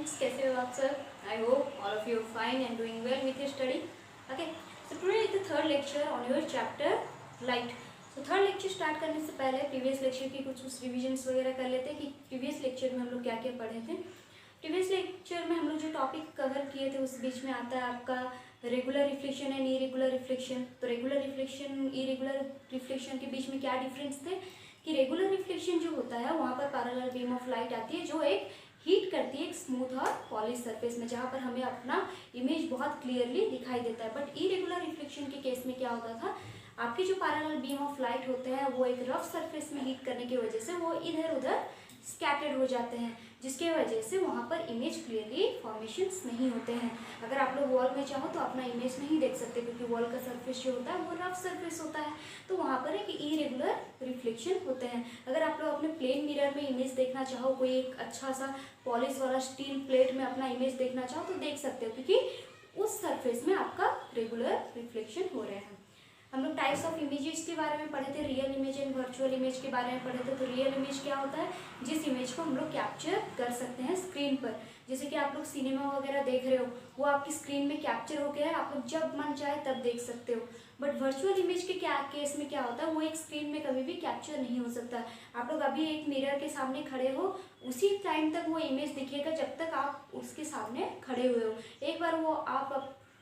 students, कैसे हो आप सब? I hope all of you are fine and doing well with your study. Okay, so today is the third lecture on your chapter light. So third lecture start करने से पहले previous lecture की कुछ revisions वगैरह कर लेते हैं कि प्रीवियस लेक्चर में हम लोग क्या क्या पढ़े थे। प्रीवियस लेक्चर में हम लोग जो टॉपिक कवर किए थे उस बीच में आता है आपका regular reflection and irregular reflection. तो रेगुलर रिफ्लेक्शन इरेगुलर रिफ्लेक्शन के बीच में क्या डिफरेंस थे कि रेगुलर रिफ्लेक्शन जो होता है वहाँ पर पैरेलल बीम ऑफ लाइट आती है जो एक हीट करती है एक स्मूथ और पॉलिश सरफेस में, जहाँ पर हमें अपना इमेज बहुत क्लियरली दिखाई देता है। बट इरेगुलर रिफ्लेक्शन के केस में क्या होता था, आपके जो पैरेलल बीम ऑफ लाइट होते हैं वो एक रफ सरफेस में हीट करने की वजह से वो इधर उधर स्कैटर्ड हो जाते हैं, जिसके वजह से वहाँ पर इमेज क्लियरली फॉर्मेशंस नहीं होते हैं। अगर आप लोग वॉल में चाहो तो अपना इमेज नहीं देख सकते क्योंकि वॉल का सरफेस जो होता है वो रफ सरफेस होता है, तो वहाँ पर एक इरेगुलर रिफ्लेक्शन होते हैं। अगर आप लोग अपने प्लेन मिरर में इमेज देखना चाहो, कोई एक अच्छा सा पॉलिश वाला स्टील प्लेट में अपना इमेज देखना चाहो तो देख सकते हो क्योंकि उस सरफेस में आपका रेगुलर रिफ्लेक्शन हो रहे हैं। हम लोग टाइप्स ऑफ इमेजेस के बारे में पढ़े थे, real image and virtual image के बारे में पढ़े थे। तो रियल इमेज क्या होता है, जिस इमेज को हम लोग कैप्चर कर सकते हैं स्क्रीन पर, जैसे कि आप लोग सिनेमा वगैरह देख रहे हो वो आपकी स्क्रीन में कैप्चर हो गया है, आप लोग जब मन चाहे तब देख सकते हो। बट वर्चुअल इमेज के क्या केस में क्या होता है, वो एक स्क्रीन में कभी भी कैप्चर नहीं हो सकता। आप लोग अभी एक मिरर के सामने खड़े हो, उसी टाइम तक वो इमेज दिखेगा जब तक आप उसके सामने खड़े हुए हो। एक बार वो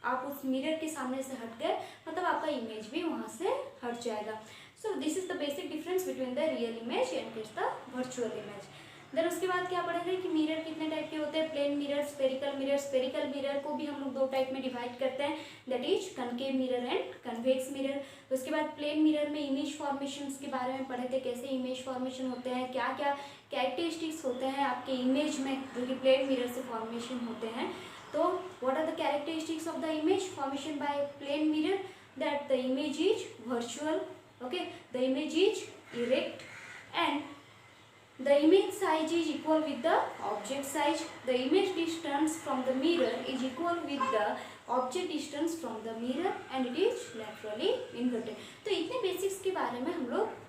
आप उस मिरर के सामने से हट गए मतलब आपका इमेज भी वहाँ से हट जाएगा। So this is the basic difference between the real image and the virtual image. Then उसके बाद क्या पढ़ेंगे कि मिरर कितने टाइप के होते हैं, plane mirror, spherical mirror. Spherical mirror को भी हम लोग दो टाइप में डिवाइड करते हैं, that is concave mirror and convex mirror. उसके बाद प्लेन मिरर में इमेज फॉर्मेशंस के बारे में पढ़े थे, कैसे इमेज फॉर्मेशन होते हैं, क्या क्या कैरेक्टरिस्टिक्स होते हैं आपके इमेज में जो कि प्लेन मिरर से फॉर्मेशन होते हैं। तो what are the characteristics of the image formation by plane mirror? That the image is virtual, okay, the image is erect and the image size is equal with the object size. The image distance from the mirror is equal with the object distance from the mirror and it is laterally inverted. तो इतने basics के बारे में हम लोग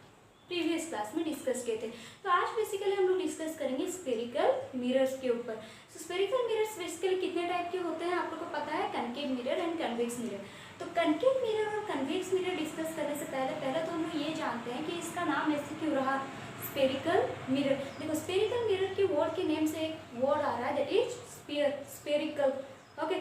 previous class में discuss किए थे। तो आज बेसिकली हम लोग डिस्कस करेंगे स्फेरिकल मिरर्स के ऊपर। तो स्फेरिकल मिरर्स बेसिकली कितने टाइप के होते हैं आप लोग को पता है, concave mirror and convex mirror. तो कनकेव मिरर और कन्वेक्स मिरर डिस्कस करने से पहले तो हम लोग ये जानते हैं कि इसका नाम ऐसे क्यों रहा स्फेरिकल मिरर। देखो स्फेरिकल मिरर के वर्ड के नेम से एक वर्ड आ रहा है that is sphere, spherical, okay.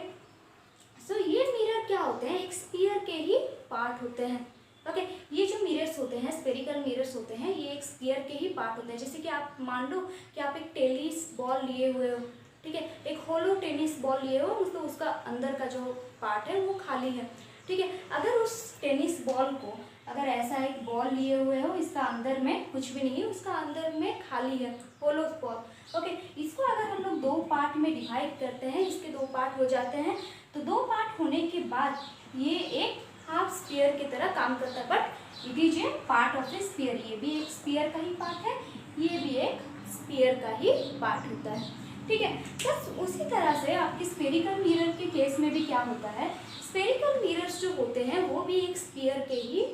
So ये मिरर क्या होते हैं, एक स्फीयर के ही पार्ट होते हैं, ओके। ये जो मिरर्स होते हैं स्फेरिकल मिरर्स होते हैं ये एक स्फीयर के ही पार्ट होते हैं। जैसे कि आप मान लो कि आप एक टेनिस बॉल लिए हुए हो, ठीक है, एक होलो टेनिस बॉल लिए हो, मतलब उसका अंदर का जो पार्ट है वो खाली है, ठीक है। अगर उस टेनिस बॉल को अगर ऐसा एक बॉल लिए हुए हो, इसका अंदर में कुछ भी नहीं है, उसका अंदर में खाली है होलो बॉल, ओके। इसको अगर हम लोग दो पार्ट में डिवाइड करते हैं, इसके दो पार्ट हो जाते हैं, तो दो पार्ट होने के बाद ये एक हाफ स्फीयर की तरह काम करता है। But it is a part of A sphere, ये भी एक स्फीयर का ही पार्ट है, ये भी एक स्फीयर का ही पार्ट होता है, ठीक है। बस उसी तरह से आपकी स्फेरिकल मिरर के केस में भी क्या होता है, स्फेरिकल मिरर्स जो होते हैं वो भी एक स्फीयर के ही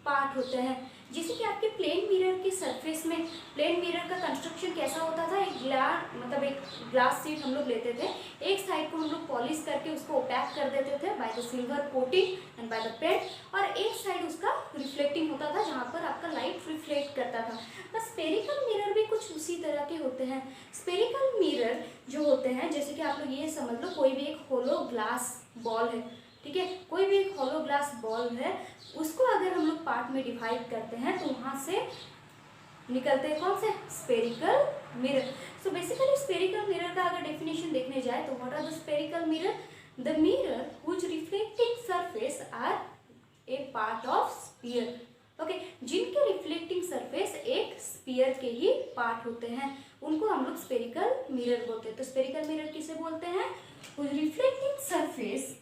पार्ट होते हैं। जैसे कि आपके प्लेन मिरर के सरफेस में, प्लेन मिरर का कंस्ट्रक्शन कैसा होता था, एक ग्लास शीट हम लोग लेते थे, एक साइड को हम लोग पॉलिश करके उसको ओपैक कर देते थे by the silver coating and by the paint, और एक साइड उसका रिफ्लेक्टिंग होता था जहाँ पर आपका लाइट रिफ्लेक्ट करता था। बस स्फेरिकल मिरर भी कुछ उसी तरह के होते हैं। स्फेरिकल मिरर जो होते हैं, जैसे कि आप लोग ये समझ लो कोई भी एक होलो ग्लास बॉल है, ठीक है, कोई भी एक होलो ग्लास बॉल है, उसको अगर हम लोग पार्ट में डिवाइड करते हैं तो वहाँ से निकलते हैं कौन से, spherical mirror. So basically spherical mirror का अगर डेफिनेशन देखने जाए तो what are the spherical mirror, the mirror which reflecting surface are a part of sphere, okay. जिनके रिफ्लेक्टिंग सरफेस एक स्फीयर के ही पार्ट होते हैं उनको हम लोग स्फेरिकल मिरर बोलते हैं। तो स्फेरिकल मिरर किसे बोलते हैं, reflecting surface.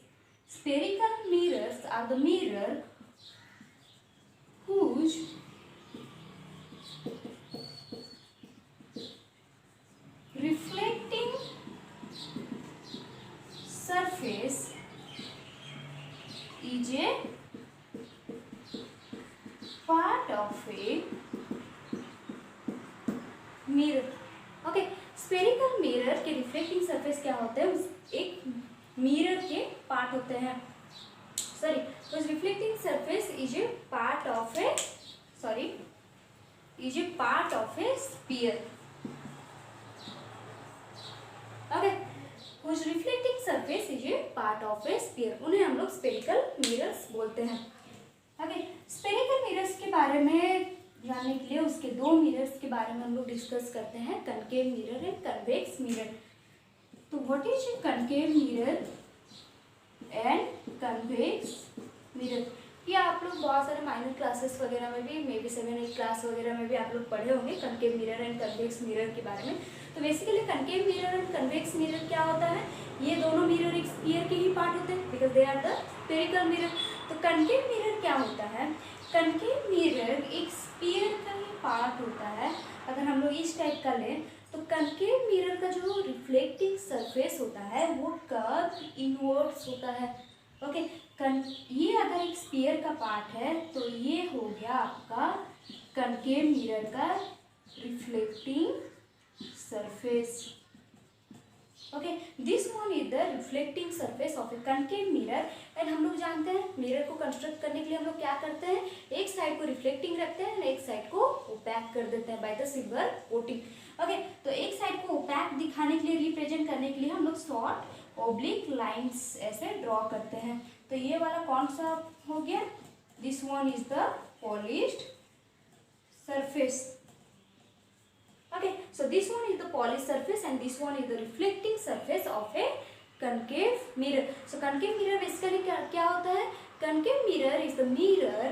Spherical mirrors are the mirror whose reflecting surface is a part of a mirror, okay। Spherical mirror के रिफ्लेक्टिंग सरफेस क्या होते हैं, उस एक मिरर के पार्ट होते हैं, सॉरी, उस reflecting surface is a part of A sphere, okay, whose reflecting surface is a part of a sphere, उन्हें हम लोग स्फेरिकल मिरर्स बोलते हैं। ओके, स्फेरिकल मिरर्स के बारे में जानने के लिए उसके दो मिरर्स के बारे में हम लोग डिस्कस करते हैं, concave mirror and convex mirror. तो what is a concave mirror and convex mirror, ये आप लोग बहुत सारे माइनर क्लासेस वगैरह में भी, मे बी 7-8 क्लास वगैरह में भी आप लोग पढ़े होंगे concave mirror and convex mirror के बारे में। तो basically concave mirror and convex mirror क्या होता है, ये दोनों मिरर एक स्फीयर के ही पार्ट होते हैं, because they are the spherical mirror. तो कनकेव मिरर क्या होता है, कनकेव मिरर एक स्फीयर का ही पार्ट होता है। अगर हम लोग इस टाइप का लें तो कनकेव मिरर का जो रिफ्लेक्टिंग सरफेस होता है वो कर्व इनवर्ड्स होता है, ओके। ये अगर एक स्फीयर का पार्ट है तो ये हो गया आपका कनकेव मिरर का reflecting surface, okay. This one is the reflecting surface of A concave mirror. And हम लोग जानते हैं मिरर को कंस्ट्रक्ट करने के लिए हम लोग क्या करते हैं, एक साइड को रिफ्लेक्टिंग रखते हैं, एक साइड को ओपैक कर देते हैं bye the silver coating, okay. तो एक साइड को ओपैक दिखाने के लिए, रिप्रेजेंट करने के लिए हम लोग शॉर्ट ऑब्लिक लाइंस ऐसे ड्रॉ करते हैं। तो ये वाला कौन सा हो गया, this one is the polished surface, okay, so this one is the polished surface and this one is the reflecting surface of a concave mirror. So concave mirror basically क्या होता है, concave mirror is the mirror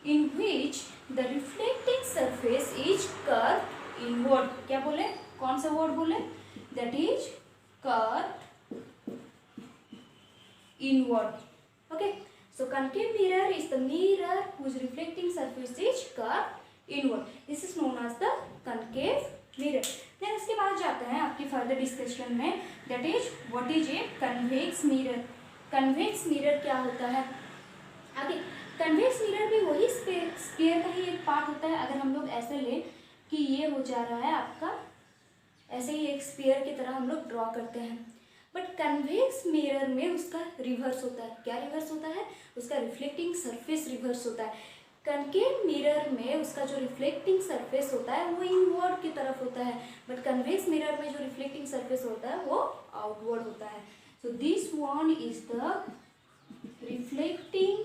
in which the reflecting surface is curved inward, क्या बोले, कौन सा word बोले, that is curved inward, okay. So concave mirror is the mirror whose reflecting surface is curved inward, this is known as the concave mirror. Then उसके बाद जाते हैं आपकी फर्दर डिस्कशन में, that is what is a convex mirror. Convex mirror क्या होता है, आगे कन्वेक्स मिरर भी वही स्फीयर का ही एक पार्ट होता है। अगर हम लोग ऐसे लें कि ये हो जा रहा है आपका, ऐसे ही एक स्फीयर की तरह हम लोग ड्रॉ करते हैं, बट कन्वेक्स मिरर में उसका रिवर्स होता है। क्या रिवर्स होता है, उसका रिफ्लेक्टिंग सरफेस रिवर्स होता है। कनकेव मिरर में उसका जो रिफ्लेक्टिंग सरफेस होता है वो इनवर्ड की तरफ होता है, बट कन्वेक्स मिरर में जो रिफ्लेक्टिंग सरफेस होता है वो आउटवर्ड होता है। सो this one is the reflecting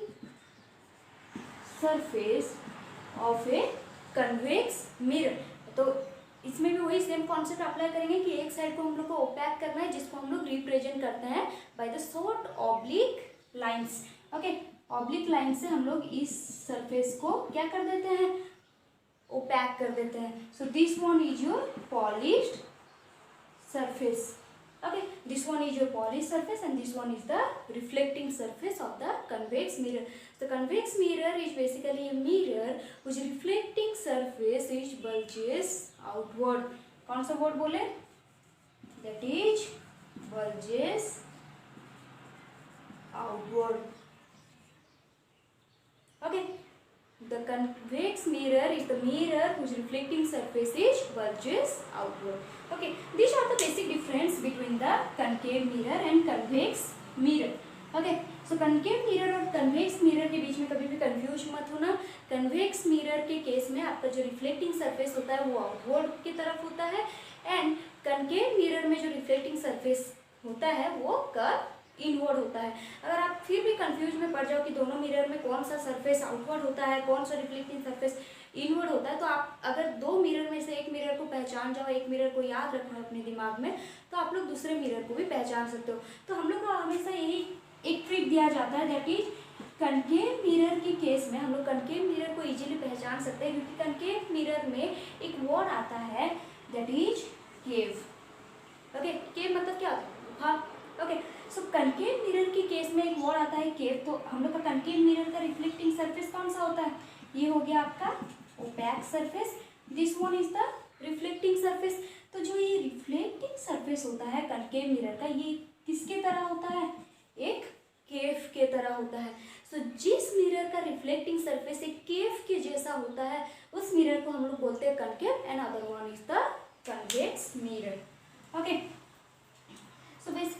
surface of A convex mirror. तो इसमें भी वही सेम कॉन्सेप्ट अप्लाई करेंगे कि एक साइड को हम लोग को ओपैक करना है, जिसको हम लोग रिप्रेजेंट करते हैं by the short oblique lines, okay. Oblique line से हम लोग इस सरफेस को क्या कर देते हैं, ओपैक कर देते हैं। सो this one is your polished surface, okay, this one is your polished surface and this one is the reflecting surface of the convex mirror. The convex mirror is basically a mirror which reflecting surface is bulges outward. कौन सा word बोले, that is bulges outward, okay. The convex mirror is the mirror whose reflecting surface is bulges outward, okay. These are the basic difference between the concave mirror and convex mirror, okay. So concave mirror और convex mirror के बीच में कभी भी confuse मत होना। convex mirror के case में आपका जो रिफ्लेक्टिंग सरफेस होता है वो आउटवर्ड की तरफ होता है, एंड concave mirror में जो रिफ्लेक्टिंग सरफेस होता है वो कर्व इनवर्ड होता है। अगर आप फिर भी कंफ्यूज में पड़ जाओ कि दोनों मिरर में कौन सा सरफेस आउटवर्ड होता है, कौन सा रिफ्लेक्टिंग सरफेस इनवर्ड होता है, तो आप अगर दो मिरर में से एक मिरर को पहचान जाओ, एक मिरर को याद रखना है अपने दिमाग में, तो आप लोग दूसरे मिरर को भी पहचान सकते हो। तो हम लोग को हमेशा यही एक ट्रिक दिया जाता है, दैट इज कनकेव मिरर के केस में हम लोग कनकेव मिरर को इजीली पहचान सकते हैं, क्योंकि कनकेव मिरर में एक वर्ड आता है दैट इज केव, ओके। केव मतलब क्या होता है, गुफा, ओके। सो कनकेव मिरर के केस में एक वर्ड आता है केव। तो हम लोग का कनकेव मिरर का रिफ्लेक्टिंग सरफेस कौन सा होता है, ये हो गया आपका opaque surface, this one is the reflecting surface. तो जो ये रिफ्लेक्टिंग सरफेस होता है कनकेव मिरर का, ये किसके तरह होता है, एक केव के तरह होता है। सो जिस मिरर का रिफ्लेक्टिंग सरफेस एक केव के जैसा होता है उस मिरर को हम लोग बोलते हैं concave, and other one is the convex mirror, okay. So basically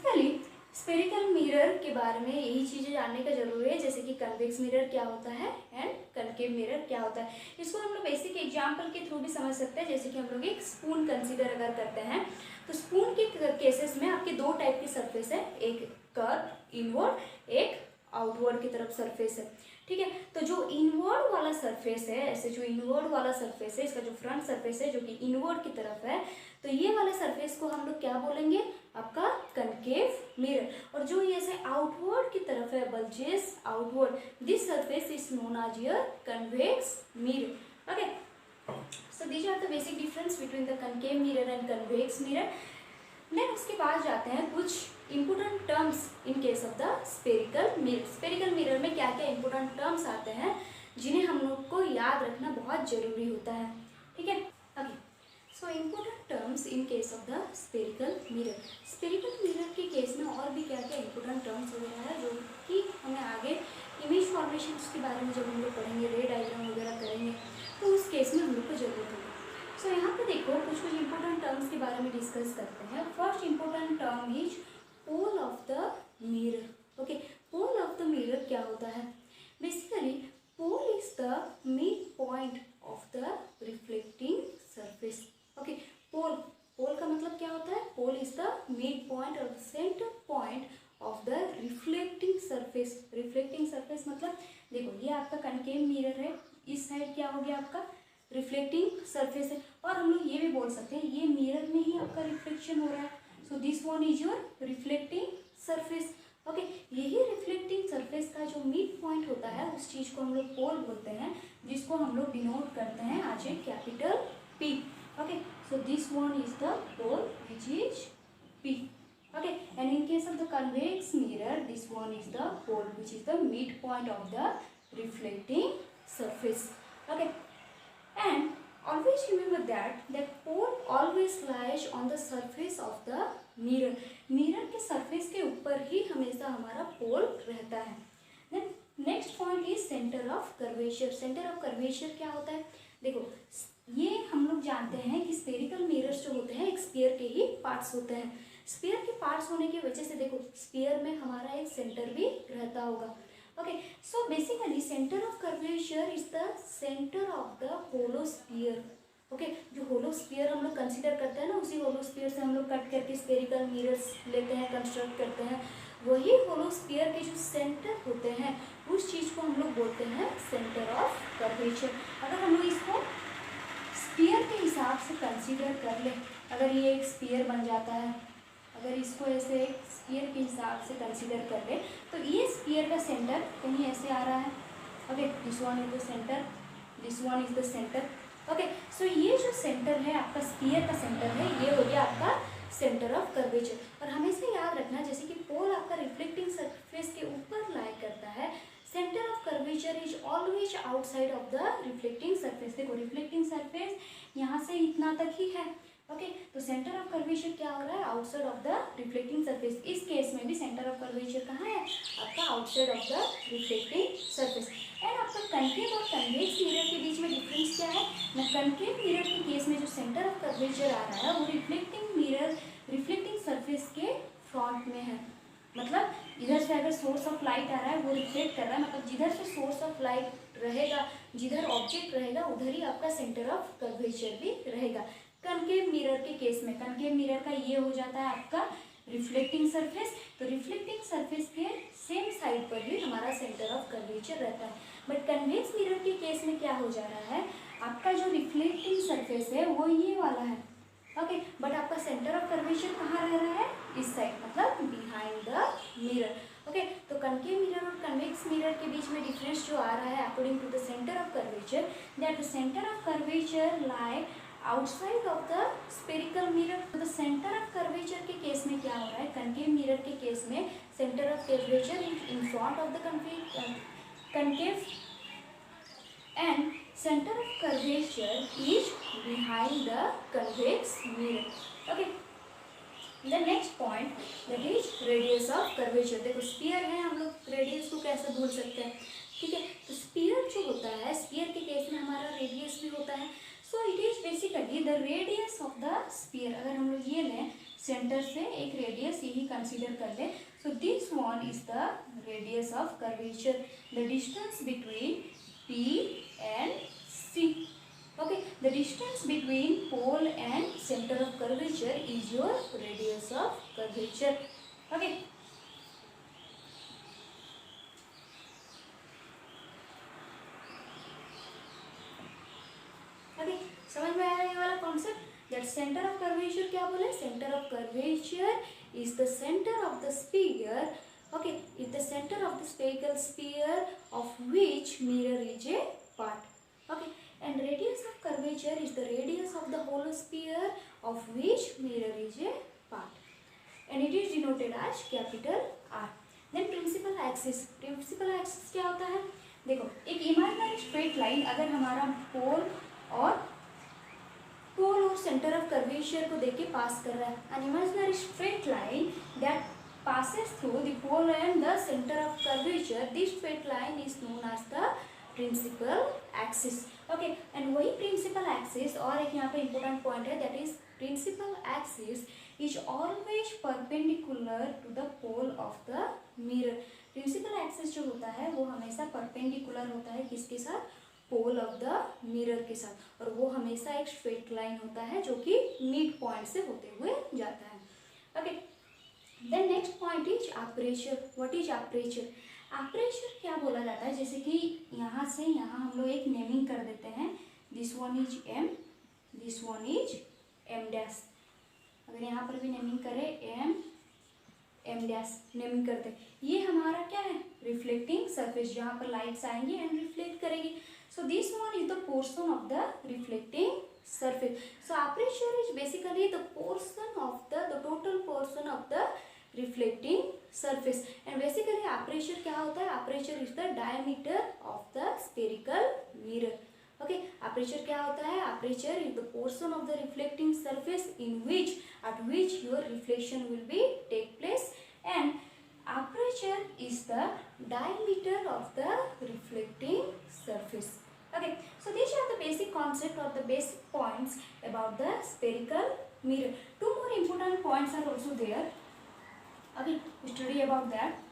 mirror के बारे में यही चीज़ें जानने का जरूरी है, जैसे कि कन्वेक्स मिरर क्या होता है एंड कनकेव मिरर क्या होता है। इसको हम लोग बेसिक एग्जाम्पल के थ्रू भी समझ सकते हैं, जैसे कि हम लोग एक स्पून कंसीडर अगर करते हैं तो स्पून के केसेस में आपके दो टाइप की सरफेस है, एक कर्व इनवर्ड, एक आउटवर्ड की तरफ सरफेस है, ठीक है। तो जो इनवर्ड वाला सरफेस है, ऐसे जो इनवर्ड वाला सरफेस है, इसका जो फ्रंट सरफेस है जो कि इनवर्ड की तरफ है, तो ये वाले सरफेस को हम लोग क्या बोलेंगे, आपका कनकेव मिरर। और जो ये ऐसे आउटवर्ड की तरफ है, bulges outward, this surface is known as your convex mirror. Okay, so these are the basic difference between the concave mirror and convex mirror. Then उसके बाद जाते हैं कुछ important terms in case of the spherical mirror. Spherical mirror में क्या क्या important terms आते हैं जिन्हें हम लोग को याद रखना बहुत जरूरी होता है, ठीक है। Okay, so important terms in case of the spherical mirror. Spherical mirror के केस में और भी क्या क्या इंपोर्टेंट टर्म्स वगैरह है जो कि हमें आगे इमेज फॉर्मेशन के बारे में जब हम लोग पढ़ेंगे, रे डायग्राम वगैरह करेंगे, तो उस केस में हम लोग को जरूरत होगी। सो यहाँ पे देखो कुछ इंपोर्टेंट टर्म्स के बारे में डिस्कस करते हैं। First important term is pole of the mirror. Okay, pole of the mirror क्या होता है? Basically pole is the mid point of the reflecting surface. Okay, pole, pole का मतलब क्या होता है? Pole is the mid point और centre point of the reflecting surface. Reflecting surface मतलब देखो ये आपका कनकेव मिरर है, इस साइड क्या हो गया आपका रिफ्लेक्टिंग सरफेस है, और हम लोग ये भी बोल सकते हैं ये मिरर में ही आपका रिफ्लेक्शन हो रहा है, सो this one is your reflecting surface. Okay, यही रिफ्लेक्टिंग सरफेस का जो मिड पॉइंट होता है उस चीज को हम लोग पोल बोलते हैं, जिसको हम लोग डिनोट करते हैं as a capital P. Okay, so this one is the pole which is P. Okay, and in case of the convex mirror, this one is the pole which is the midpoint of the reflecting surface. Okay, and always remember that the pole always lies on the surface of the mirror. Mirror के surface के ऊपर ही हमेशा हमारा pole रहता है। Then next point is center of curvature. Center of curvature क्या होता है? देखो ये हम लोग जानते हैं कि spherical mirrors जो होते हैं एक स्फीयर के ही पार्ट्स होते हैं। स्फीयर के पार्ट्स होने की वजह से देखो स्फीयर में हमारा एक सेंटर भी रहता होगा। Okay, so basically centre of curvature is the centre of the hollow sphere. Okay, जो होलो स्फीयर हम लोग कंसीडर करते हैं ना, उसी होलो स्फीयर से हम लोग कट करके स्फेरिकल मिरर्स लेते हैं, कंस्ट्रक्ट करते हैं, वही होलो स्फीयर के जो सेंटर होते हैं उस चीज़ को हम लोग बोलते हैं सेंटर ऑफ कर्वेचर। अगर हम लोग इसको स्फीयर के हिसाब से कंसीडर कर ले, अगर ये एक स्फीयर बन जाता है, अगर इसको ऐसे एक स्फीयर के हिसाब से कंसीडर कर ले तो ये स्फीयर का सेंटर कहीं ऐसे आ रहा है। Okay, this one is the centre, this one is the centre. Okay, so ये जो सेंटर है आपका स्फीयर का सेंटर है, ये हो गया आपका सेंटर ऑफ कर्वेचर। और हमेशा याद रखना जैसे कि पोल आपका रिफ्लेक्टिंग सरफेस के ऊपर लाई करता है, centre of curvature is always outside of the reflecting surface. देखो रिफ्लेक्टिंग सरफेस यहाँ से इतना तक ही है। ओके, तो सेंटर ऑफ कर्वेचर क्या हो रहा है? Outside of the reflecting surface. इस केस में भी सेंटर ऑफ कर्वेचर कहाँ है? आपका outside of the reflecting surface. And आपका कनकेव और कन्वेक्स मिरर के बीच में डिफरेंस क्या है ना? कनकेव मिरर के केस में जो सेंटर ऑफ कर्वेचर आ रहा है वो रिफ्लेक्टिंग मिरर रिफ्लेक्टिंग सरफेस के फ्रंट में है। मतलब इधर से अगर सोर्स ऑफ लाइट आ रहा है वो रिफ्लेक्ट कर रहा है, मतलब जिधर से सोर्स ऑफ लाइट रहेगा, जिधर ऑब्जेक्ट रहेगा उधर ही आपका सेंटर ऑफ कर्वेचर भी रहेगा। कनकेव मिरर के केस में, कनकेव मिरर का ये हो जाता है आपका रिफ्लेक्टिंग सरफेस, तो रिफ्लेक्टिंग सरफेस के सेम साइड पर ही हमारा सेंटर ऑफ कर्वेचर रहता है। बट कन्वेक्स मिरर के केस में क्या हो जा रहा है? आपका जो रिफ्लेक्टिंग सरफेस है वो ये वाला है। ओके, बट आपका सेंटर ऑफ कर्वेचर कहाँ रह रहा है? इस साइड, मतलब बिहाइंड द मिरर। ओके, तो कनकेव मिरर और कन्वेक्स मिरर के बीच में डिफरेंस जो आ रहा है according to the centre of curvature, that the centre of curvature lie outside of the spherical mirror. तो द सेंटर ऑफ कर्वेचर के केस में क्या हो रहा है? कनकेव मिरर के केस में centre of curvature in front of the concave and centre of curvature is behind the convex mirror. Okay, the next point that is radius of curvature. देखो sphere है, हम लोग रेडियस को कैसे भूल सकते हैं? ठीक है, तो स्फीयर जो होता है, स्फीयर के केस में हमारा रेडियस भी होता है। So it is basically the radius of the sphere. अगर हम लोग ये लें सेंटर से एक रेडियस यही कंसीडर कर ले. सो this one is the radius of curvature, the distance between P and C. Okay, the distance between pole and center of curvature is your radius of curvature. Okay. Okay, समझ में आया ये वाला concept. That centre of curvature क्या बोले, centre of curvature is the centre of the sphere. Okay, is the center of the spherical sphere of which mirror is a part. Okay, and radius of curvature is the radius of the hollow sphere of which mirror is a part, and it is denoted as capital R. Then principal axis. Principal axis क्या होता है, देखो एक imaginary straight line अगर हमारा पोल और centre of curvature को देख के पास कर रहा है. An imaginary straight line that passes through the pole and the center of curvature, this straight line is known as the principal axis. Okay, and वही principal axis और एक यहाँ पे important point है, that is principal axis is always perpendicular to the pole of the mirror. principal axis जो होता है वो हमेशा perpendicular होता है किसके साथ, पोल ऑफ द मिरर के साथ, और वो हमेशा एक स्ट्रेट लाइन होता है जो कि मिड पॉइंट से होते हुए जाता है. Okay, then next point is aperture. What is aperture? Aperture क्या बोला जाता है, जैसे कि यहाँ से यहाँ हम लोग एक नेमिंग कर देते हैं, this one is M, this one is M dash. अगर यहाँ पर भी नेमिंग करें एम डैश नेमिंग करते हैं, ये हमारा क्या है, रिफ्लेक्टिंग सरफेस जहाँ पर लाइट्स आएंगी एंड रिफ्लेक्ट करेगी. सो this one is the portion of the reflecting surface. So aperture is basically the portion of the total portion of the reflecting surface, and basically aperture क्या होता है, aperture is the diameter of the spherical mirror. Okay, aperture क्या होता है, aperture is the portion of the reflecting surface in which at which your reflection will be take place, and aperture is the diameter of the reflecting surface. Okay, so these are the basic concept or the basic points about the spherical mirror. Two more important points are also there. Okay, study about that.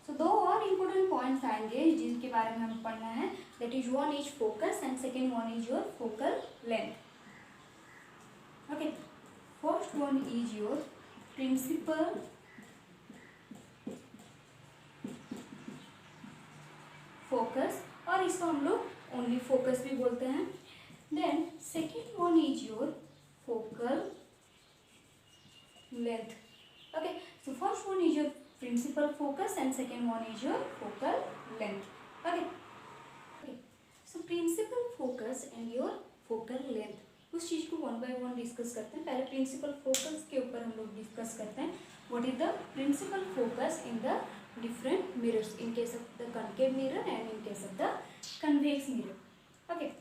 So दो और important points आएंगे जिनके बारे में हमें पढ़ना है. That is one is focus and second one is your focal length. Okay, first one is your principal focus, और इसको हम लोग ओनली फोकस भी बोलते हैं. Then second one is your focal length. Okay, so first one is your principal focus and second one is your focal length. Okay, so principal focus and your focal length, उस चीज़ को one by one discuss करते हैं. पहले principal focus के ऊपर हम लोग डिस्कस करते हैं. What is the principal focus in the different mirrors, in case of the concave mirror and in case of the convex mirror. Okay,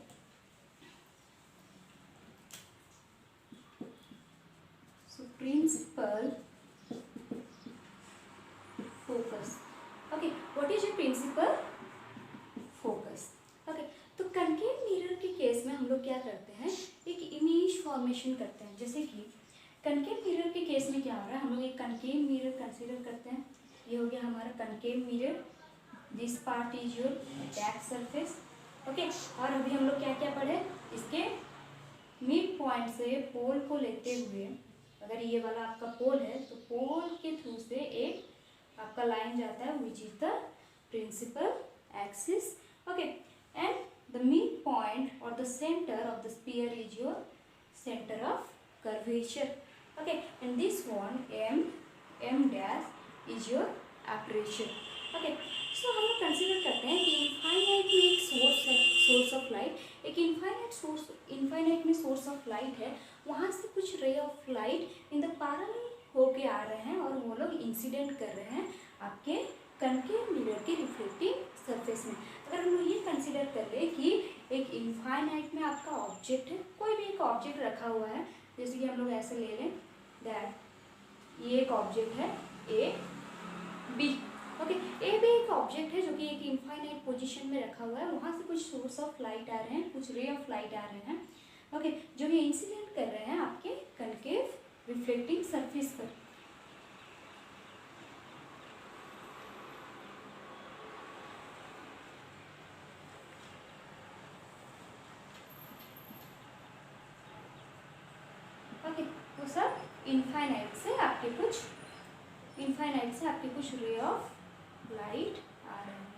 so principal focus. Okay, what is your principal focus? Okay, तो concave mirror के case में हम लोग क्या करते हैं, एक image formation करते हैं. जैसे कि concave mirror के केस में क्या हो रहा है, हम लोग एक concave mirror कंसीडर करते हैं. ये हो गया हमारा concave mirror, this part is your back surface. Okay, और अभी हम लोग क्या क्या पढ़े, इसके मिड पॉइंट से पोल को लेते हुए, अगर ये वाला आपका पोल है तो पोल के थ्रू से एक आपका लाइन जाता है which is the principal axis. Okay, and the mid point और the centre of the sphere is your centre of curvature. Okay, and this one M dash is your aperture. Okay, so हम लोग consider करते हैं कि infinite में एक source of light, एक infinite में सोर्स ऑफ लाइट है, वहाँ से कुछ ray of light in the parallel होके आ रहे हैं और वो लोग इंसिडेंट कर रहे हैं आपके कनकेव मिरर के रिफ्लेक्टिंग सरफेस में. अगर हम लोग ये कंसिडर कर ले कि एक इनफाइनाइट में आपका ऑब्जेक्ट है, कोई भी एक ऑब्जेक्ट रखा हुआ है, जैसे कि हम लोग ऐसे ले लें दैट ये एक ऑब्जेक्ट है A B. Okay, A B एक ऑब्जेक्ट है जो कि एक इनफाइनाइट पोजीशन में रखा हुआ है, वहाँ से कुछ सोर्स ऑफ लाइट आ रहे हैं, कुछ रे ऑफ लाइट आ रहे हैं. ओके, जो ये इंसिडेंट इंसिडेंट कर रहे हैं आपके कनकेव रिफ्लेक्टिंग सरफेस पर। ओके, तो सब इनफाइनाइट से आपके कुछ रे ऑफ लाइट आ रहे हैं।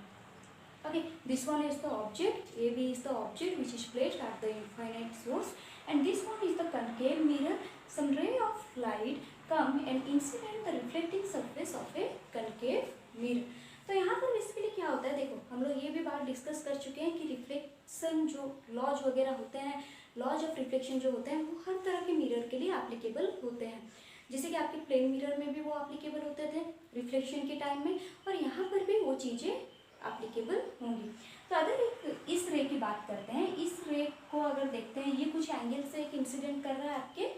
Okay, this one is the object, AB is the object which is placed at the infinite source, and this one is the concave mirror. Some ray of light come and incident the reflecting surface of a concave mirror. तो यहाँ पर basically क्या होता है, देखो हम लोग ये भी बात डिस्कस कर चुके हैं कि रिफ्लेक्शन जो लॉज वगैरह होते हैं, लॉज ऑफ रिफ्लेक्शन जो होते हैं वो हर तरह के मिरर के लिए एप्लीकेबल होते हैं। जैसे कि आपके प्लेन मिरर में भी वो एप्लीकेबल होते थे रिफ्लेक्शन के टाइम में, और यहाँ पर भी वो चीज़ें एप्लीकेबल होंगी। तो अगर इस रे की बात करते हैं, इस रे को अगर देखते हैं, ये कुछ एंगल से एक इंसिडेंट कर रहा है आपके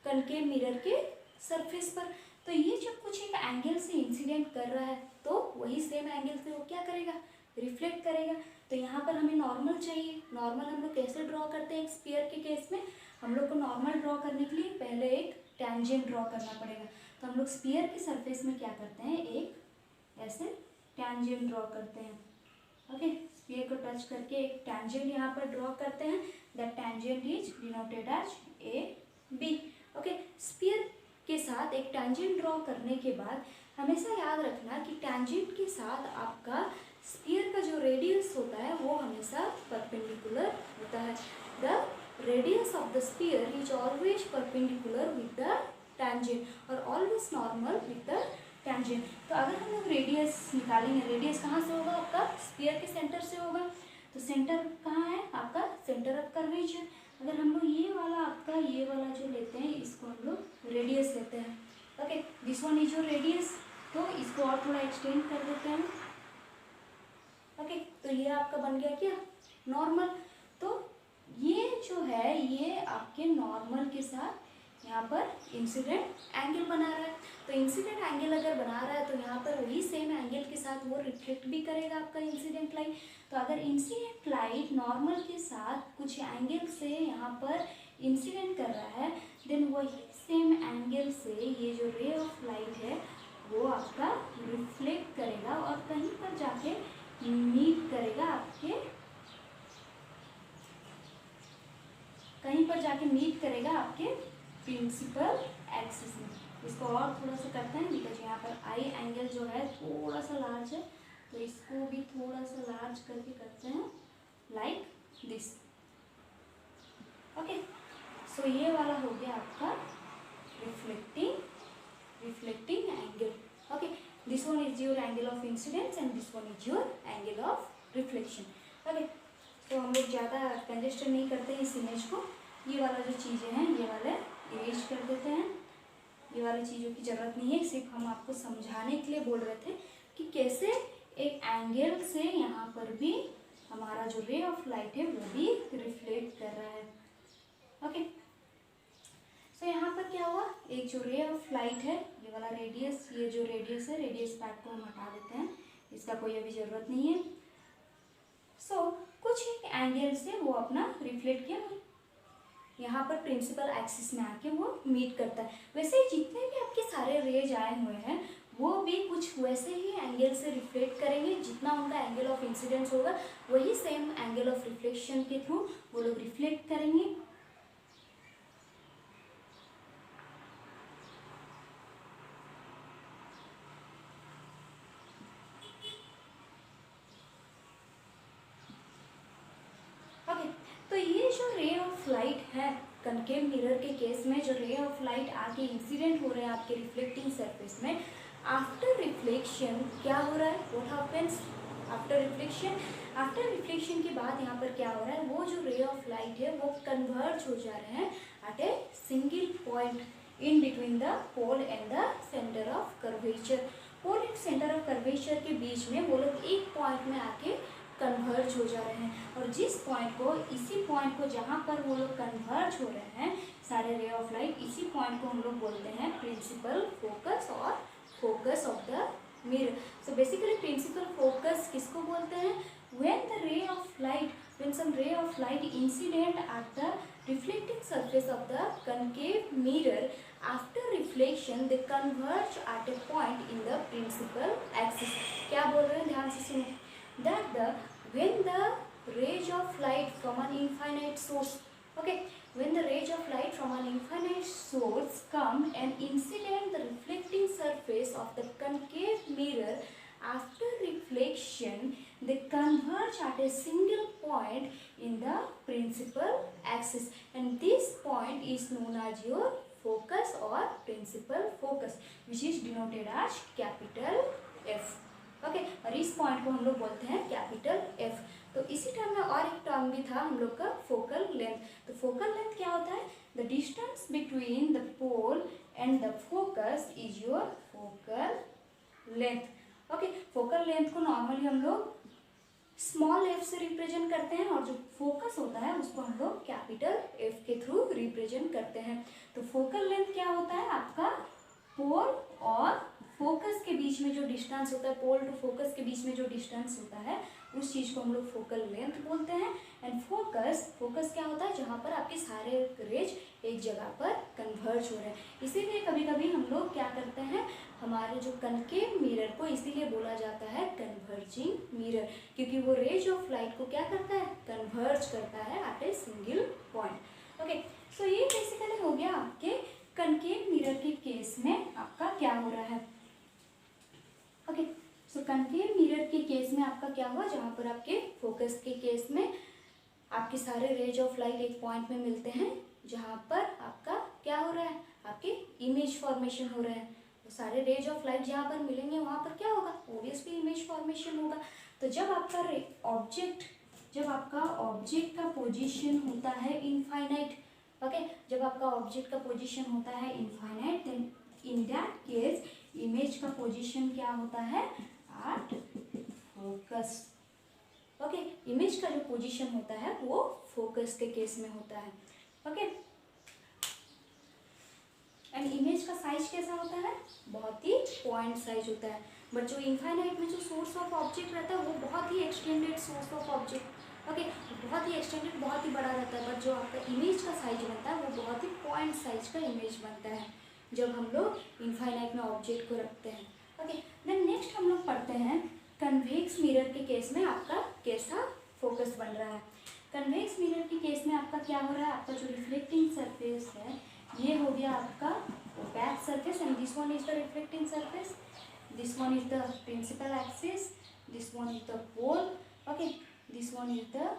कनकेव मिरर के सरफेस पर। तो ये जब कुछ एक एंगल से इंसिडेंट कर रहा है तो वही सेम एंगल से वो क्या करेगा, रिफ्लेक्ट करेगा। तो यहाँ पर हमें नॉर्मल चाहिए। नॉर्मल हम लोग कैसे ड्रॉ करते हैं, एक स्फीयर के केस में हम लोग को नॉर्मल ड्रॉ करने के लिए पहले एक टेंजेंट ड्रॉ करना पड़ेगा। तो हम लोग स्फीयर के सरफेस में क्या करते हैं, एक ऐसे टेंजेंट ड्रॉ करते हैं। ओके, स्फीयर को टच करके एक टेंजेंट यहाँ पर ड्रॉ करते हैं। That tangent is denoted as AB। Okay, sphere के साथ एक टेंजेंट ड्रॉ करने के बाद हमेशा याद रखना कि टेंजेंट के साथ आपका स्फीयर का जो रेडियस होता है वो हमेशा परपेंडिकुलर होता है। The radius of the sphere is always perpendicular with the tangent और always normal with the tangent. तो अगर हम लोग रेडियस निकालेंगे, रेडियस कहाँ से होगा, आपका स्फीयर के सेंटर से होगा। तो सेंटर कहाँ है आपका, सेंटर ऑफ कर्वेचर। अगर हम लोग ये वाला जो लेते हैं, इसको हम लोग रेडियस लेते हैं। Okay, this one is your radius. तो इसको और थोड़ा एक्सटेंड कर देते हैं। ओके, तो ये आपका बन गया क्या, नॉर्मल। तो ये जो है ये आपके नॉर्मल के साथ यहाँ पर इंसिडेंट एंगल बना रहा है। तो इंसिडेंट एंगल अगर बना रहा है तो यहाँ पर वही सेम एंगल के साथ वो रिफ्लेक्ट भी करेगा आपका इंसिडेंट लाइट। तो अगर इंसिडेंट लाइट नॉर्मल के साथ कुछ एंगल से यहाँ पर इंसिडेंट कर रहा है, देन वही सेम एंगल से ये जो रे ऑफ लाइट है वो आपका रिफ्लेक्ट करेगा और कहीं पर जाके मीट करेगा आपके प्रिंसिपल एक्सिस में। इसको और थोड़ा सा करते हैं बिकॉज यहाँ पर आई एंगल जो है थोड़ा सा लार्ज है, तो इसको भी थोड़ा सा लार्ज करके करते हैं लाइक दिस। ओके, सो ये वाला हो गया आपका reflecting angle. Okay, this one is your angle of incidence and this one is your angle of reflection. Okay, तो हम लोग ज़्यादा कंजेस्टेड नहीं करते हैं इस इमेज को। ये वाला जो चीज़ें हैं ये वाले इरेज कर देते हैं। ये वाली चीज़ों की ज़रूरत नहीं है, सिर्फ हम आपको समझाने के लिए बोल रहे थे कि कैसे एक एंगल से यहाँ पर भी हमारा जो रे ऑफ लाइट है वो भी रिफ्लेक्ट कर रहा है। ओके, सो यहाँ पर क्या हुआ, एक जो रे ऑफ लाइट है ये वाला रेडियस, ये जो रेडियस है, रेडियस पार्ट को हम हटा देते हैं, इसका कोई अभी ज़रूरत नहीं है। सो कुछ एक एंगल से वो अपना रिफ्लेक्ट किया, यहाँ पर प्रिंसिपल एक्सिस में आके वो मीट करता है। वैसे ही जितने भी आपके सारे रेज आए हुए हैं वो भी कुछ वैसे ही एंगल से रिफ्लेक्ट करेंगे। जितना उनका एंगल ऑफ इंसिडेंस होगा वही सेम एंगल ऑफ रिफ्लेक्शन के थ्रू वो लोग रिफ्लेक्ट करेंगे। ओके, तो ये जो रे ऑफ लाइट है कनकेव मिरर के केस में, जो रे ऑफ लाइट आके इंसिडेंट हो रहे हैं आपके रिफ्लेक्टिंग सरफेस में, आफ्टर रिफ्लेक्शन क्या हो रहा है, what happens after reflection. After reflection के बाद यहाँ पर क्या हो रहा है, वो जो रे ऑफ लाइट है वो कन्वर्ज हो जा रहे हैं at a single point in between the pole and the centre of curvature. Pole and centre of curvature के बीच में वो लोग एक पॉइंट में आके कन्वर्ज हो जा रहे हैं। और जिस पॉइंट को, इसी पॉइंट को जहाँ पर वो लोग कन्वर्ज हो रहे हैं सारे रे ऑफ लाइट, इसी पॉइंट को हम लोग बोलते हैं प्रिंसिपल फोकस और focus of the mirror. So basically principal focus किसको बोलते हैं, when the ray of light, when some ray of light incident at the reflecting surface of the concave mirror after reflection they converge at a point in the principal axis. क्या बोल रहे हैं ध्यान से सुनो. That the when the rays of light from an infinite source, okay, when the rays of light from an infinite source come and incident the reflecting surface of the concave mirror, after reflection they converge at a single point in the principal axis, and this point is known as your focus or principal focus, which is denoted as capital F. Okay और इस point को हम लोग बोलते हैं capital F. तो इसी term में और एक टर्म भी था हम लोग का फोकल लेंथ. तो फोकल लेंथ क्या होता है? The distance between the pole and the focus is your focal length. Okay focal length को नॉर्मली हम लोग स्मॉल एफ से रिप्रेजेंट करते हैं और जो फोकस होता है उसको हम लोग कैपिटल एफ के थ्रू रिप्रेजेंट करते हैं. तो फोकल लेंथ क्या होता है? आपका पोल और फोकस के बीच में जो डिस्टेंस होता है, पोल टू फोकस के बीच में जो डिस्टेंस होता है उस चीज़ को हम लोग फोकल लेंथ बोलते हैं. एंड फोकस क्या होता है? जहाँ पर आपके सारे रेज एक जगह पर कन्वर्ज हो रहे हैं. इसीलिए कभी कभी हम लोग क्या करते हैं, हमारे जो कनकेव मिरर को इसीलिए बोला जाता है कन्वर्जिंग मिरर, क्योंकि वो रेज ऑफ लाइट को क्या करता है? कन्वर्ज करता है at a single point. Okay so ये बेसिकली हो गया आपके कनकेव मिरर के केस में आपका क्या हो रहा है. ओके सो कनकेव मिरर के केस में आपका क्या हुआ? जहाँ पर आपके फोकस के केस में आपके सारे रेज ऑफ लाइट एक पॉइंट में मिलते हैं, जहाँ पर आपका क्या हो रहा है? आपके इमेज फॉर्मेशन हो रहा है. तो सारे रेज ऑफ लाइट जहाँ पर मिलेंगे वहाँ पर क्या होगा? ऑब्वियसली इमेज फॉर्मेशन होगा. तो जब आपका ऑब्जेक्ट का पोजीशन होता है इनफाइनाइट, ओके जब आपका ऑब्जेक्ट का पोजीशन होता है infinite, then in that case image का पोजीशन क्या होता है? At focus. ओके इमेज का जो पोजीशन होता है वो फोकस के केस में होता है. ओके एंड इमेज का साइज कैसा होता है? बहुत ही पॉइंट साइज होता है. बट जो इनफाइनाइट में जो सोर्स ऑफ ऑब्जेक्ट रहता है वो बहुत ही extended source of object, okay बहुत ही एक्सटेंडेड, बहुत ही बड़ा रहता है. बट जो आपका इमेज का साइज बनता है वो बहुत ही पॉइंट साइज का इमेज बनता है जब हम लोग इनफाइनाइट में ऑब्जेक्ट को रखते हैं. ओके देन नेक्स्ट हम लोग पढ़ते हैं कन्वेक्स मिरर के केस में आपका कैसा फोकस बन रहा है. कन्वेक्स मिरर के केस में आपका क्या हो रहा है? आपका जो रिफ्लेक्टिंग सरफेस है ये हो गया आपका back surface, and this one is the reflecting surface, this one is the principal axis, this one is the pole, okay this one is the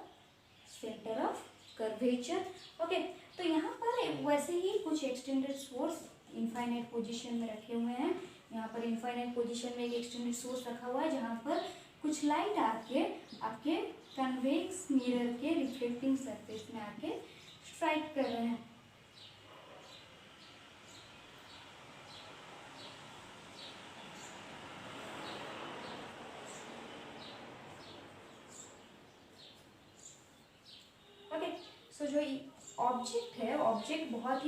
centre of curvature. Okay तो यहाँ पर वैसे ही कुछ एक्सटेंडेड सोर्स इनफाइनाइट पोजीशन में रखे हुए हैं. यहाँ पर इनफाइनाइट पोजीशन में एक एक्सटेंडेड सोर्स रखा हुआ है जहाँ पर कुछ लाइट आके आपके कन्वेक्स मिरर के रिफ्लेक्टिंग सरफेस में आके स्ट्राइक कर रहे हैं. ओके सो जो ऑब्जेक्ट है, ऑब्जेक्ट बहुत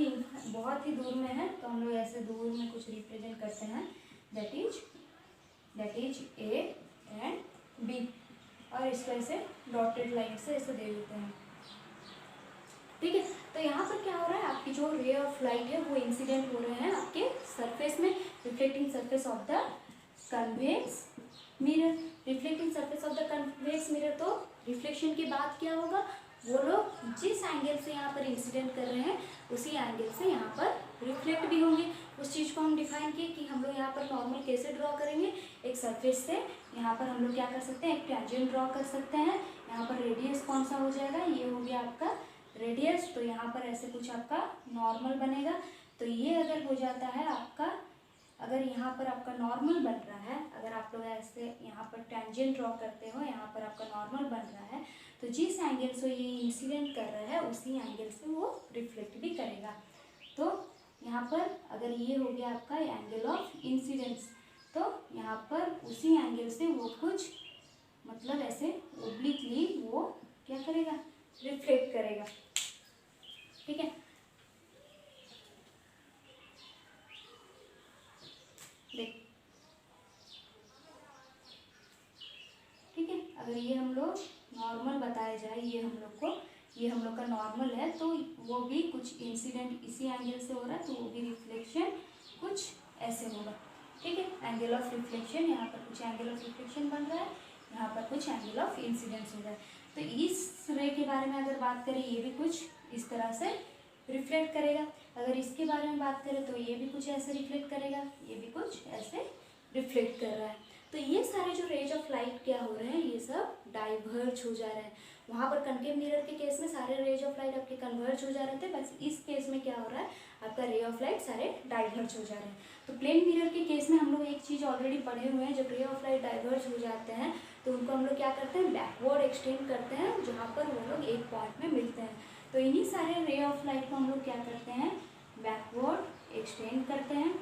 ही दूर में है, तो हम लोग ऐसे दूर में कुछ रिप्रेजेंट करते हैं, that is A and B, और इसको ऐसे डॉटेड लाइन से ऐसे दे देते हैं. ठीक है तो यहाँ पर क्या हो रहा है? आपकी जो रे ऑफ लाइट है वो इंसिडेंट हो रहे हैं आपके सरफेस में, reflecting surface of the convex mirror. Reflecting surface of the convex mirror, तो रिफ्लेक्शन के बाद क्या होगा? वो लोग जिस एंगल से यहाँ पर इंसिडेंट कर रहे हैं उसी एंगल से यहाँ पर रिफ्लेक्ट भी होंगे. उस चीज़ को हम डिफाइन किए कि हम लोग यहाँ पर नॉर्मल कैसे ड्रॉ करेंगे. एक सरफेस से यहाँ पर हम लोग क्या कर सकते हैं? एक टेंजेंट ड्रॉ कर सकते हैं. यहाँ पर रेडियस कौन सा हो जाएगा? ये हो गया आपका रेडियस. तो यहाँ पर ऐसे कुछ आपका नॉर्मल बनेगा. तो ये अगर हो जाता है आपका, अगर यहाँ पर आपका नॉर्मल बन रहा है, अगर आप लोग ऐसे यहाँ पर टेंजेंट ड्रॉ करते हो, यहाँ पर आपका नॉर्मल बन रहा है, तो जिस एंगल से ये इंसिडेंट कर रहा है उसी एंगल से वो रिफ्लेक्ट भी करेगा. तो यहाँ पर अगर ये हो गया आपका एंगल ऑफ इंसिडेंस, तो यहाँ पर उसी एंगल से वो कुछ मतलब ऐसे ओब्लिकली वो क्या करेगा? रिफ्लेक्ट करेगा. ठीक है देख, ठीक है अगर ये हम लोग नॉर्मल बताया जाए, ये हम लोग को ये हम लोग का नॉर्मल है, तो वो भी कुछ इंसिडेंट इसी एंगल से हो रहा है, तो वो भी रिफ्लेक्शन कुछ ऐसे होगा। ठीक है, एंगल ऑफ रिफ्लेक्शन, यहाँ पर कुछ एंगल ऑफ रिफ्लेक्शन बन रहा है, यहाँ पर कुछ एंगल ऑफ इंसिडेंस हो रहा है। तो इस रे के बारे में अगर बात करें, ये भी कुछ इस तरह से रिफ्लेक्ट करेगा। अगर इसके बारे में बात करें तो ये भी कुछ ऐसे रिफ्लेक्ट करेगा, ये भी कुछ ऐसे रिफ्लेक्ट कर रहा है। तो ये सारे जो रेज ऑफ लाइट क्या हो रहे हैं, ये सब डाइवर्ज हो जा रहे हैं। वहाँ पर कनकेव मिरर के केस में सारे रेज ऑफ लाइट आपके कन्वर्ज हो जा रहे थे, बस इस केस में क्या हो रहा है, आपका रे ऑफ लाइट सारे डाइवर्ज हो जा रहे हैं। तो प्लेन मिरर के केस में हम लोग एक चीज़ ऑलरेडी पढ़े हुए हैं, जब रे ऑफ लाइट डाइवर्ज हो जाते हैं तो उनको हम लोग क्या करते हैं, बैकवर्ड एक्सटेंड करते हैं, जहाँ पर वो लोग एक पॉइंट में मिलते हैं। तो इन्हीं सारे रे ऑफ लाइट को हम लोग क्या करते हैं, बैकवर्ड एक्सटेंड करते हैं।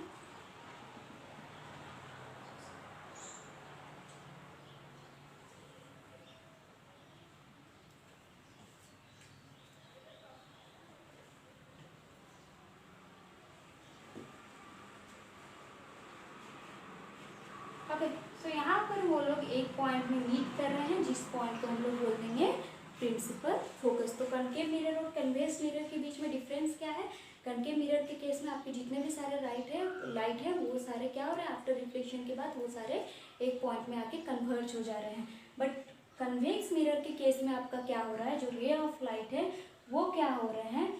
ओके, सो यहाँ पर वो लोग एक पॉइंट में मीट कर रहे हैं, जिस पॉइंट को हम लोग बोल देंगे प्रिंसिपल फोकस। तो कनकेव मिरर और कन्वेक्स मिरर के बीच में डिफरेंस क्या है, कनकेव मिरर के केस में आपके जितने भी सारे लाइट है वो सारे क्या हो रहे हैं, आफ्टर रिफ्लेक्शन के बाद वो सारे एक पॉइंट में आके कन्वर्ज हो जा रहे हैं। बट कन्वेक्स मिरर के केस में आपका क्या हो रहा है, जो रे ऑफ लाइट है वो क्या हो रहे हैं,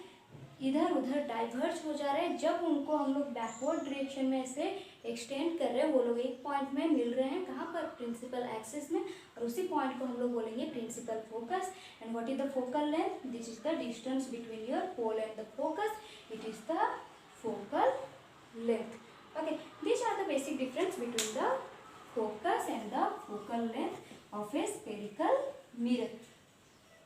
इधर उधर डाइवर्ज हो जा रहे हैं। जब उनको हम लोग बैकवर्ड डायरेक्शन में से एक्सटेंड कर रहे हैं, वो लोग एक पॉइंट में मिल रहे हैं, कहाँ पर, प्रिंसिपल एक्सिस में, और उसी पॉइंट को हम लोग बोलेंगे principal focus. And what is the focal length, this is the distance between your pole and the focus, it is the focal length. Okay, these are the basic difference between the focus and the focal length of a spherical mirror.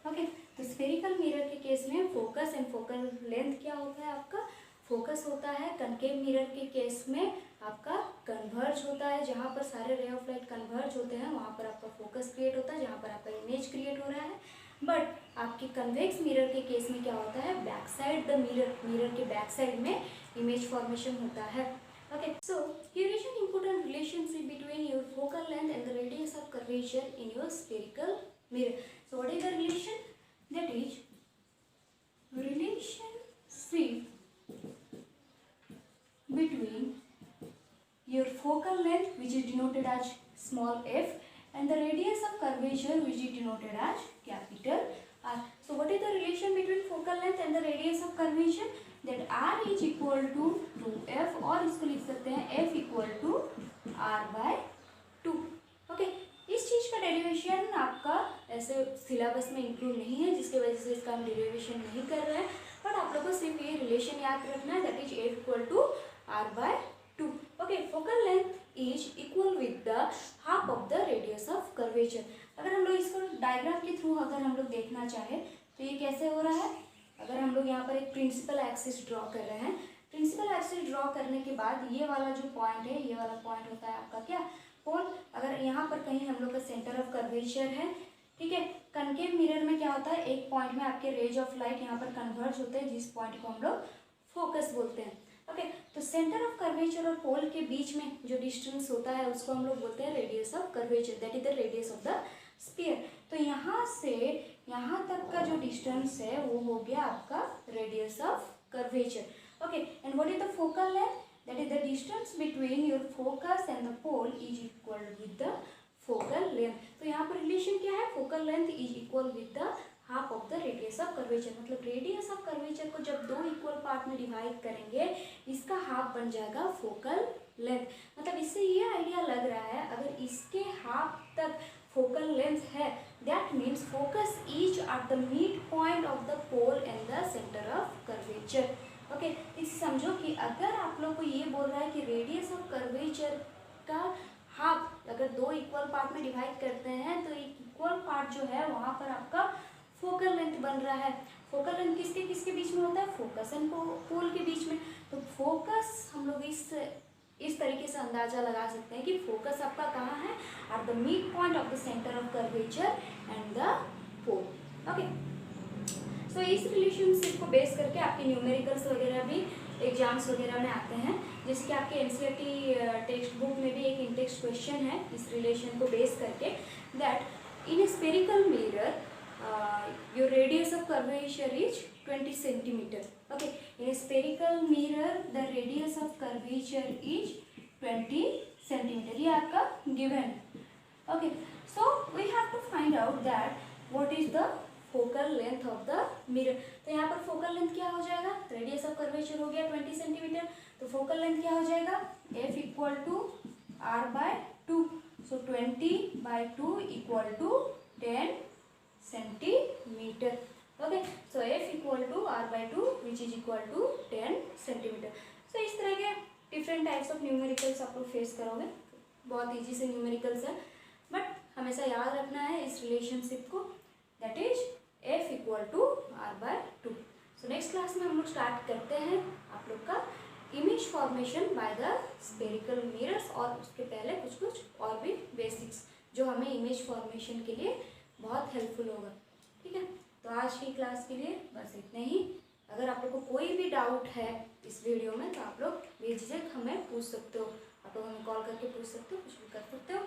Okay, तो spherical mirror के case में focus and focal length क्या होता है, आपका focus होता है। Concave mirror के केस में आपका कन्वर्ज होता है, जहाँ पर सारे रे ऑफ लाइट कन्वर्ज होते हैं वहाँ पर आपका फोकस क्रिएट होता है, जहाँ पर आपका इमेज क्रिएट हो रहा है। बट आपके कन्वेक्स मिरर के केस में क्या होता है, बैक साइड द मिरर के बैक साइड में इमेज फॉर्मेशन होता है। Okay, so here is an important relationship between your focal length and the radius of curvature in your spherical mirror. So what is the relation? That is relationship between your focal length, which is denoted as small f, and the radius of curvature, which is denoted as capital R. So what is the relation between focal length and the radius of curvature? That R is equal to 2f, और इसको लिख सकते हैं f equal to r by 2. Okay, इस चीज़ का derivation आपका ऐसे syllabus में इंक्लूड नहीं है, जिसकी वजह से इसका हम डेरिवेशन नहीं कर रहे हैं, बट आप लोगों को सिर्फ ये रिलेशन याद रखना है, that is f equal to r by 2. Okay, focal length is equal with the half of the radius of curvature. अगर हम लोग इसको डायग्राम के थ्रू अगर हम लोग देखना चाहें तो ये कैसे हो रहा है, अगर हम लोग यहाँ पर एक प्रिंसिपल एक्सिस ड्रॉ कर रहे हैं, प्रिंसिपल एक्सिस ड्रॉ करने के बाद ये वाला जो पॉइंट है, ये वाला पॉइंट होता है आपका क्या, पोल। अगर यहाँ पर कहीं हम लोग का सेंटर ऑफ कर्वेचर है, ठीक है, कनकेव मिरर में क्या होता है, एक पॉइंट में आपके रेज ऑफ लाइट यहाँ पर कन्वर्ज होते हैं, जिस पॉइंट को हम लोग फोकस बोलते हैं। ओके, तो सेंटर ऑफ कर्वेचर और पोल के बीच में जो डिस्टेंस होता है उसको हम लोग बोलते हैं radius of curvature, that is the radius of the sphere. तो यहाँ से यहाँ तक का जो डिस्टेंस है वो हो गया आपका radius of curvature. Okay, and what is the focal length, that is the distance between your focus and the pole is equal with the focal length. तो यहाँ पर रिलेशन क्या है, focal length is equal with the half of the radius of curvature. मतलब radius of curvature को जब दो equal part में डिवाइड करेंगे, इसका हाफ बन जाएगा फोकल लेंथ। मतलब इससे ये आइडिया लग रहा है, अगर इसके हाफ तक फोकल लेंथ है, that means focus is at the midpoint of the pole and the center of curvature. Okay, इस समझो कि अगर आप लोग को ये बोल रहा है कि रेडियस ऑफ कर्वेचर का हाफ अगर दो इक्वल पार्ट में डिवाइड करते हैं तो एक इक्वल पार्ट जो है वहाँ पर आपका फोकल लेंथ बन रहा है। फोकल लेंथ किसके किसके बीच में होता है, फोकस एंड पोल के बीच में। तो फोकस हम लोग इस तरीके से अंदाजा लगा सकते हैं कि फोकस आपका कहाँ है, at the mid point of the centre of curvature and the pole. Okay, so इस रिलेशनशिप को बेस करके आपके न्यूमेरिकल्स वगैरह भी एग्जाम्स वगैरह में आते हैं, जैसे कि आपके एनसीईआरटी टेक्स्ट बुक में भी एक इंटेक्स्ट क्वेश्चन है इस रिलेशन को बेस करके, that in A spherical mirror your radius of curvature is 20 centimeter. Okay, in a spherical mirror the radius of curvature is 20 centimeter. ये आपका given. Okay, so we have to find out that what is the focal length of the mirror. तो यहाँ पर focal length क्या हो जाएगा, radius of curvature हो गया 20 सेंटीमीटर, तो focal length क्या हो जाएगा, f equal to r by 2. So 20/2 equal to 10 centimetre. Okay, so f equal to r by 2 which is equal to 10 centimetre. So इस तरह के डिफरेंट टाइप्स ऑफ न्यूमेरिकल्स आप लोग फेस करोगे. बहुत ईजी से न्यूमेरिकल्स है, बट हमेशा याद रखना है इस रिलेशनशिप को, that is f equal to r by 2. So next class में हम लोग स्टार्ट करते हैं आप लोग का image formation by the spherical mirrors, और उसके पहले कुछ और भी बेसिक्स जो हमें इमेज फॉर्मेशन के लिए बहुत हेल्पफुल होगा. ठीक है, तो आज की क्लास के लिए बस इतना ही. अगर आप लोग को कोई भी डाउट है इस वीडियो में तो आप लोग बेझिझक हमें पूछ सकते हो. आप लोग हमें कॉल करके पूछ सकते हो, कुछ भी कर सकते हो.